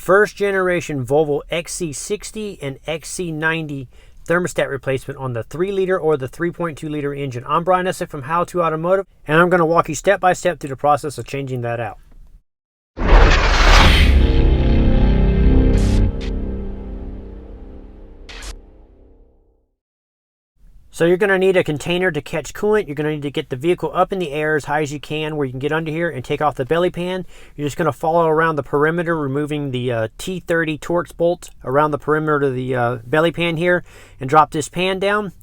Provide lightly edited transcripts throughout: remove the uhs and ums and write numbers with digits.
first generation Volvo XC60 and XC90 thermostat replacement on the 3 liter or the 3.2 liter engine. I'm Brian Essick from How to Automotive, and I'm going to walk you step by step through the process of changing that out. So you're going to need a container to catch coolant. You're going to need to get the vehicle up in the air as high as you can, where you can get under here and take off the belly pan. You're just going to follow around the perimeter, removing the T30 Torx bolts around the perimeter of the belly pan here, and drop this pan down.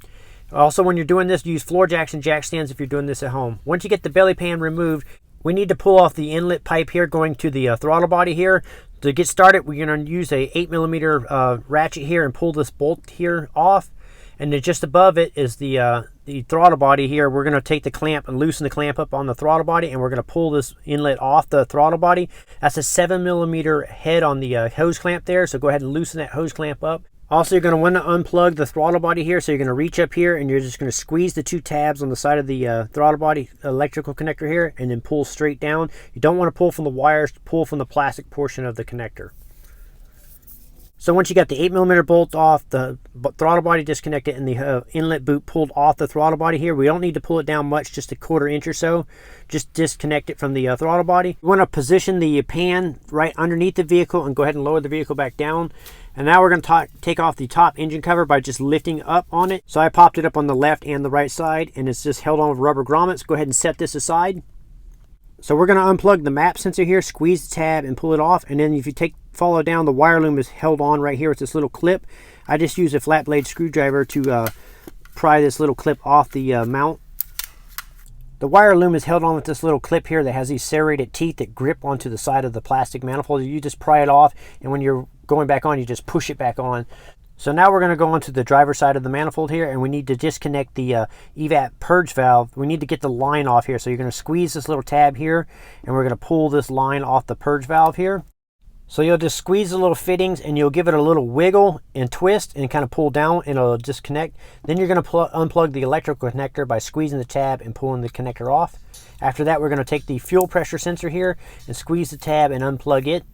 Also, when you're doing this, use floor jacks and jack stands if you're doing this at home. Once you get the belly pan removed, we need to pull off the inlet pipe here going to the throttle body here. To get started, we're going to use a 8mm ratchet here and pull this bolt here off. And then just above it is the throttle body here. We're going to take the clamp and loosen the clamp up on the throttle body, and we're going to pull this inlet off the throttle body. That's a 7mm head on the hose clamp there, so go ahead and loosen that hose clamp up. Also, you're going to want to unplug the throttle body here, so you're going to reach up here and you're just going to squeeze the 2 tabs on the side of the throttle body electrical connector here, and then pull straight down. You don't want to pull from the wires, pull from the plastic portion of the connector. So once you got the 8mm bolt off, the throttle body disconnected, and the inlet boot pulled off the throttle body here, we don't need to pull it down much, just a 1/4 inch or so. Just disconnect it from the throttle body. We want to position the pan right underneath the vehicle and go ahead and lower the vehicle back down. And now we're going to take off the top engine cover by just lifting up on it. So I popped it up on the left and the right side, and it's just held on with rubber grommets. Go ahead and set this aside. So we're going to unplug the map sensor here, squeeze the tab and pull it off. And then if you follow down, the wire loom is held on right here with this little clip. I just use a flat blade screwdriver to pry this little clip off the mount. The wire loom is held on with this little clip here that has these serrated teeth that grip onto the side of the plastic manifold. You just pry it off, and when you're going back on, you just push it back on. So now we're going to go onto the driver's side of the manifold here, and we need to disconnect the evap purge valve. We need to get the line off here. So you're going to squeeze this little tab here, and we're going to pull this line off the purge valve here. So you'll just squeeze the little fittings, and you'll give it a little wiggle and twist and kind of pull down, and it'll disconnect. Then you're going to unplug the electrical connector by squeezing the tab and pulling the connector off. After that, we're going to take the fuel pressure sensor here and squeeze the tab and unplug it.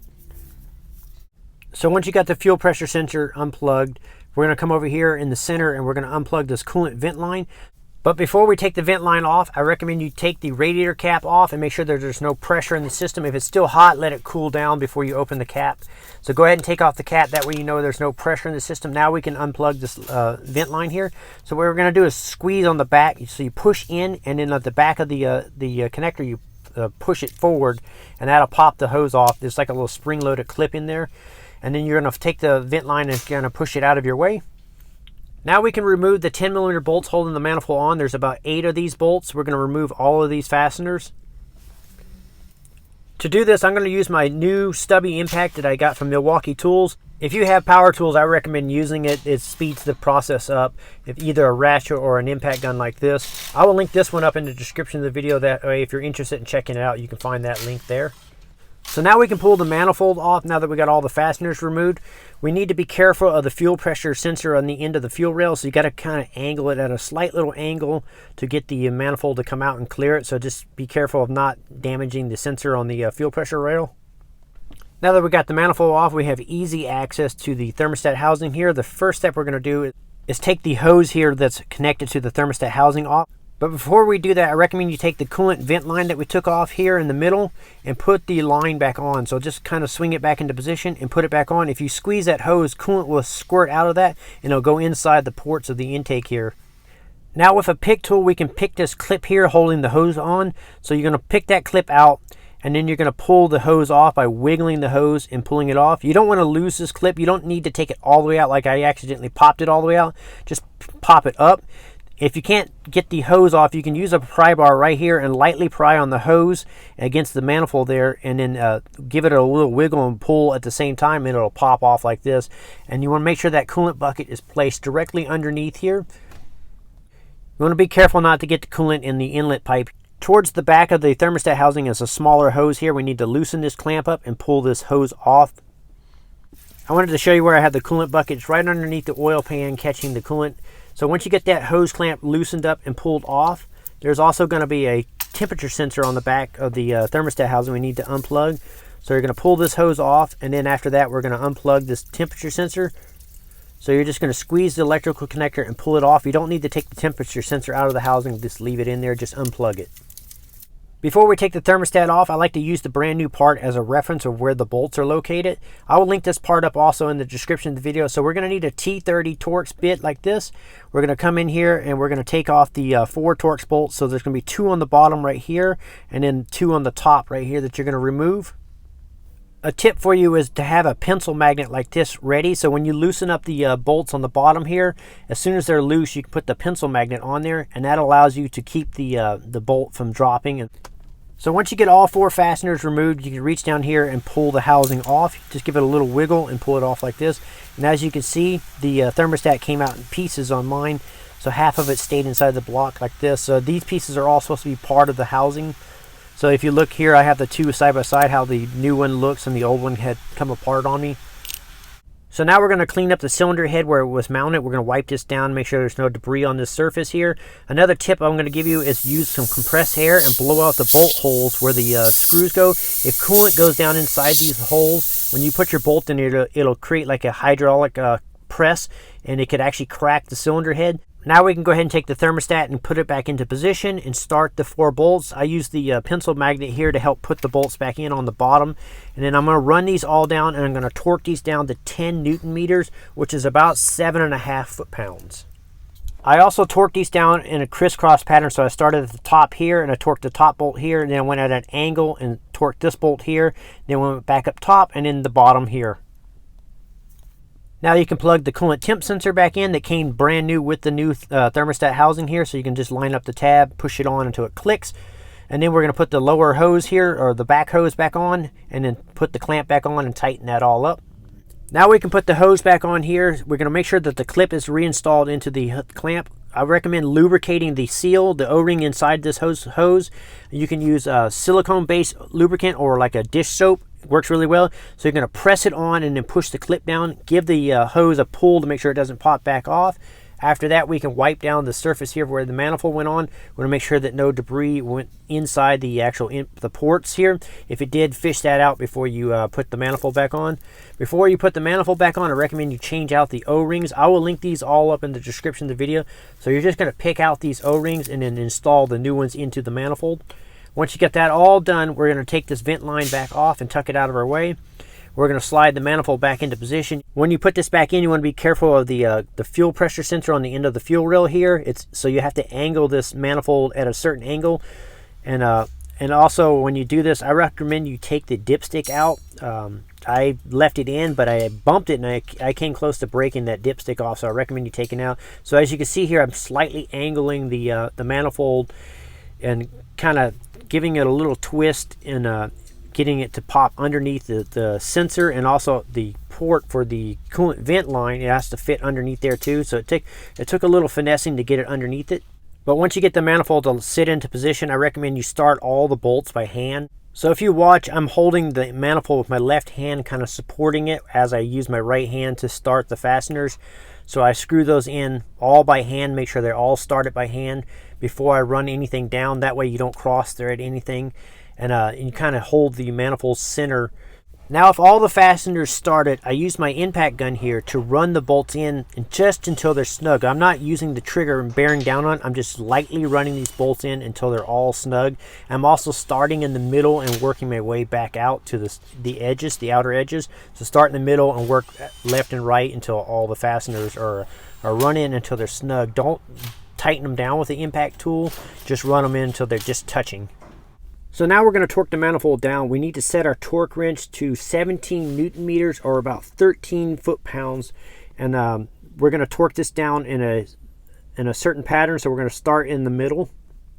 So once you got the fuel pressure sensor unplugged, we're going to come over here in the center and we're going to unplug this coolant vent line. But before we take the vent line off, I recommend you take the radiator cap off and make sure that there's no pressure in the system. If it's still hot, let it cool down before you open the cap. So go ahead and take off the cap. That way you know there's no pressure in the system. Now we can unplug this vent line here. So what we're going to do is squeeze on the back. So you push in, and then at the back of the connector, you push it forward, and that'll pop the hose off. There's like a little spring-loaded clip in there. And then you're going to take the vent line and kind of push it out of your way. Now we can remove the 10mm bolts holding the manifold on. There's about 8 of these bolts. We're going to remove all of these fasteners. To do this, I'm going to use my new stubby impact that I got from Milwaukee Tools. If you have power tools, I recommend using it. It speeds the process up. If either a ratchet or an impact gun like this. I will link this one up in the description of the video. That way, if you're interested in checking it out, you can find that link there. So now we can pull the manifold off. Now that we got all the fasteners removed, we need to be careful of the fuel pressure sensor on the end of the fuel rail. So you got to kind of angle it at a slight little angle to get the manifold to come out and clear it. So just be careful of not damaging the sensor on the fuel pressure rail. Now that we got the manifold off, we have easy access to the thermostat housing here. The first step we're going to do is take the hose here that's connected to the thermostat housing off. But before we do that, I recommend you take the coolant vent line that we took off here in the middle and put the line back on. So just kind of swing it back into position and put it back on. If you squeeze that hose, coolant will squirt out of that, and it'll go inside the ports of the intake here. Now with a pick tool, we can pick this clip here holding the hose on. So you're going to pick that clip out, and then you're going to pull the hose off by wiggling the hose and pulling it off. You don't want to lose this clip. You don't need to take it all the way out like I accidentally popped it all the way out. Just pop it up. If you can't get the hose off, you can use a pry bar right here and lightly pry on the hose against the manifold there, and then give it a little wiggle and pull at the same time, and it'll pop off like this. And you want to make sure that coolant bucket is placed directly underneath here. You want to be careful not to get the coolant in the inlet pipe. Towards the back of the thermostat housing is a smaller hose here. We need to loosen this clamp up and pull this hose off. I wanted to show you where I have the coolant bucket. It's right underneath the oil pan catching the coolant. So once you get that hose clamp loosened up and pulled off, there's also going to be a temperature sensor on the back of the thermostat housing we need to unplug. So you're going to pull this hose off, and then after that we're going to unplug this temperature sensor. So you're just going to squeeze the electrical connector and pull it off. You don't need to take the temperature sensor out of the housing, just leave it in there, just unplug it. Before we take the thermostat off, I like to use the brand new part as a reference of where the bolts are located. I will link this part up also in the description of the video. So we're going to need a T30 Torx bit like this. We're going to come in here and we're going to take off the 4 Torx bolts. So there's going to be 2 on the bottom right here and then 2 on the top right here that you're going to remove. A tip for you is to have a pencil magnet like this ready. So when you loosen up the bolts on the bottom here, as soon as they're loose, you can put the pencil magnet on there, and that allows you to keep the bolt from dropping. So once you get all 4 fasteners removed, you can reach down here and pull the housing off. Just give it a little wiggle and pull it off like this. And as you can see, the thermostat came out in pieces on mine. So half of it stayed inside the block like this. So these pieces are all supposed to be part of the housing. So if you look here, I have the 2 side by side, how the new one looks and the old one had come apart on me. So now we're going to clean up the cylinder head where it was mounted. We're going to wipe this down, make sure there's no debris on this surface here. Another tip I'm going to give you is use some compressed air and blow out the bolt holes where the screws go. If coolant goes down inside these holes, when you put your bolt in it, it'll create like a hydraulic press, and it could actually crack the cylinder head. Now we can go ahead and take the thermostat and put it back into position and start the 4 bolts. I use the pencil magnet here to help put the bolts back in on the bottom. And then I'm going to run these all down, and I'm going to torque these down to 10 Newton meters, which is about 7.5 foot-pounds. I also torqued these down in a crisscross pattern. So I started at the top here and I torqued the top bolt here, and then I went at an angle and torqued this bolt here. Then went back up top and in the bottom here. Now you can plug the coolant temp sensor back in that came brand new with the new thermostat housing here. So you can just line up the tab, push it on until it clicks. And then we're going to put the lower hose here, or the back hose back on, and then put the clamp back on and tighten that all up. Now we can put the hose back on here. We're going to make sure that the clip is reinstalled into the clamp. I recommend lubricating the seal, the O-ring inside this hose. You can use silicone-based lubricant or like a dish soap. It works really well. So you're going to press it on and then push the clip down. Give the hose a pull to make sure it doesn't pop back off. After that, we can wipe down the surface here where the manifold went on. We want to make sure that no debris went inside the actual the ports here. If it did, fish that out before you put the manifold back on. Before you put the manifold back on, I recommend you change out the O-rings. I will link these all up in the description of the video. So you're just going to pick out these O-rings and then install the new ones into the manifold. Once you get that all done, we're going to take this vent line back off and tuck it out of our way. We're going to slide the manifold back into position. When you put this back in, you want to be careful of the fuel pressure sensor on the end of the fuel rail here. So you have to angle this manifold at a certain angle. And also when you do this, I recommend you take the dipstick out. I left it in, but I bumped it and I came close to breaking that dipstick off. So I recommend you taking it out. So as you can see here, I'm slightly angling the manifold and kind of giving it a little twist and getting it to pop underneath the sensor, and also the port for the coolant vent line. It has to fit underneath there too. So it took a little finessing to get it underneath it. But once you get the manifold to sit into position, I recommend you start all the bolts by hand. So if you watch, I'm holding the manifold with my left hand, kind of supporting it as I use my right hand to start the fasteners. So I screw those in all by hand, make sure they're all started by hand before I run anything down. That way you don't cross thread anything. And you kind of hold the manifold center. Now if all the fasteners started, I use my impact gun here to run the bolts in and just until they're snug. I'm not using the trigger and bearing down on it. I'm just lightly running these bolts in until they're all snug. I'm also starting in the middle and working my way back out to the edges, the outer edges. So start in the middle and work left and right until all the fasteners are run in until they're snug. Don't tighten them down with the impact tool. Just run them in until they're just touching. So now we're going to torque the manifold down. We need to set our torque wrench to 17 Newton meters, or about 13 foot-pounds. And we're going to torque this down in a certain pattern. So we're going to start in the middle.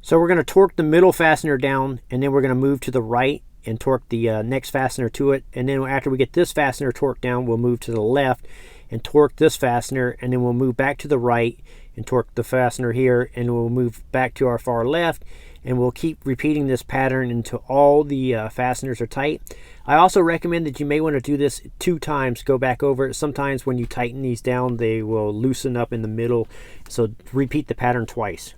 So we're going to torque the middle fastener down, and then we're going to move to the right and torque the next fastener to it. And then after we get this fastener torqued down, we'll move to the left and torque this fastener, and then we'll move back to the right and torque the fastener here, and we'll move back to our far left. And we'll keep repeating this pattern until all the fasteners are tight. I also recommend that you may want to do this 2 times, go back over it. Sometimes when you tighten these down, they will loosen up in the middle. So repeat the pattern twice.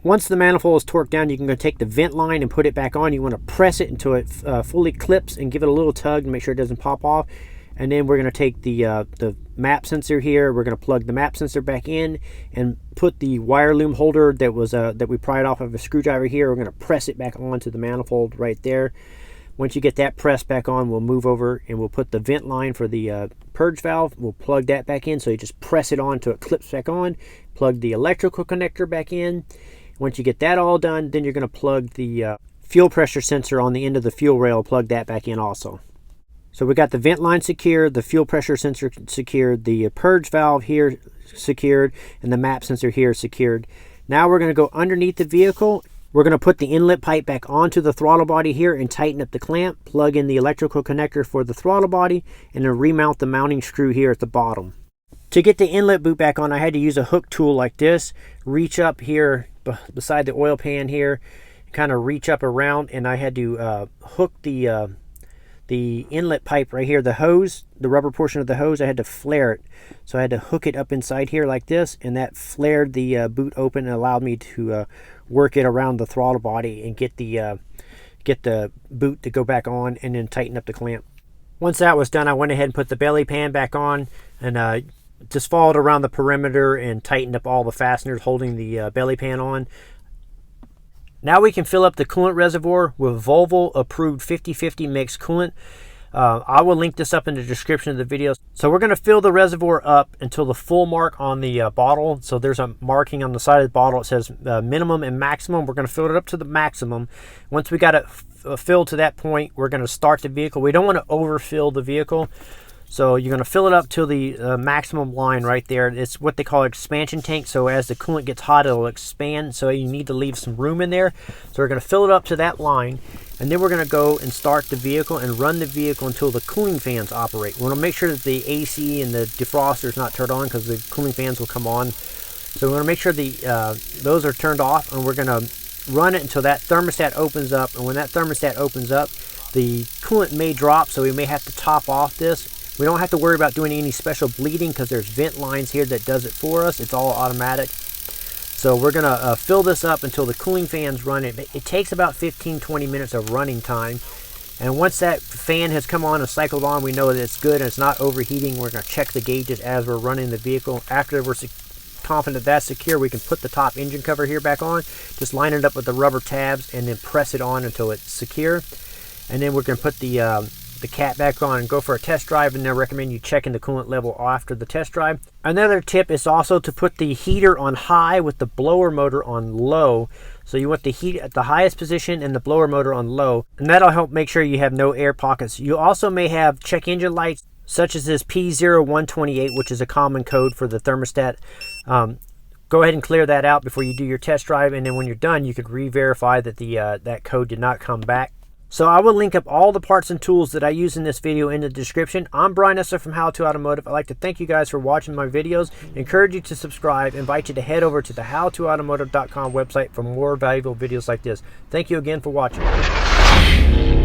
Once the manifold is torqued down, you can go take the vent line and put it back on. You want to press it until it fully clips and give it a little tug to make sure it doesn't pop off. And then we're going to take the map sensor here. We're going to plug the map sensor back in and put the wire loom holder that was that we pried off of a screwdriver here. We're going to press it back onto the manifold right there. Once you get that pressed back on, we'll move over and we'll put the vent line for the purge valve. We'll plug that back in. So you just press it on until it clips back on. Plug the electrical connector back in. Once you get that all done, then you're going to plug the fuel pressure sensor on the end of the fuel rail. Plug that back in also. So we got the vent line secured, the fuel pressure sensor secured, the purge valve here secured, and the map sensor here secured. Now we're going to go underneath the vehicle. We're going to put the inlet pipe back onto the throttle body here and tighten up the clamp. Plug in the electrical connector for the throttle body and then remount the mounting screw here at the bottom. To get the inlet boot back on, I had to use a hook tool like this. Reach up here beside the oil pan here, kind of reach up around, and I had to hook the inlet pipe right here, the hose, the rubber portion of the hose. I had to flare it, so I had to hook it up inside here like this, and that flared the boot open and allowed me to work it around the throttle body and get the boot to go back on and then tighten up the clamp. Once that was done, I went ahead and put the belly pan back on and just followed around the perimeter and tightened up all the fasteners holding the belly pan on. Now we can fill up the coolant reservoir with Volvo approved 50/50 mixed coolant. I will link this up in the description of the video. So we're going to fill the reservoir up until the full mark on the bottle. So there's a marking on the side of the bottle. It says minimum and maximum. We're going to fill it up to the maximum. Once we got it filled to that point, we're going to start the vehicle. We don't want to overfill the vehicle. So you're going to fill it up to the maximum line right there. It's what they call expansion tank. So as the coolant gets hot, it'll expand. So you need to leave some room in there. So we're going to fill it up to that line. And then we're going to go and start the vehicle and run the vehicle until the cooling fans operate. We want to make sure that the AC and the defroster is not turned on because the cooling fans will come on. So we want to make sure those are turned off. And we're going to run it until that thermostat opens up. And when that thermostat opens up, the coolant may drop. So we may have to top off this. We don't have to worry about doing any special bleeding because there's vent lines here that does it for us. It's all automatic. So we're going to fill this up until the cooling fans run. It takes about 15-20 minutes of running time. And once that fan has come on and cycled on, we know that it's good and it's not overheating. We're going to check the gauges as we're running the vehicle. After we're confident that's secure, we can put the top engine cover here back on. Just line it up with the rubber tabs and then press it on until it's secure. And then we're going to put the cap back on and go for a test drive, and I recommend you checking the coolant level after the test drive. Another tip is also to put the heater on high with the blower motor on low. So you want the heat at the highest position and the blower motor on low, and that'll help make sure you have no air pockets. You also may have check engine lights such as this P0128, which is a common code for the thermostat. Go ahead and clear that out before you do your test drive, and then when you're done you could re-verify that that code did not come back. So I will link up all the parts and tools that I use in this video in the description. I'm Brian Esser from How To Automotive. I'd like to thank you guys for watching my videos. Encourage you to subscribe. Invite you to head over to the howtoautomotive.com website for more valuable videos like this. Thank you again for watching.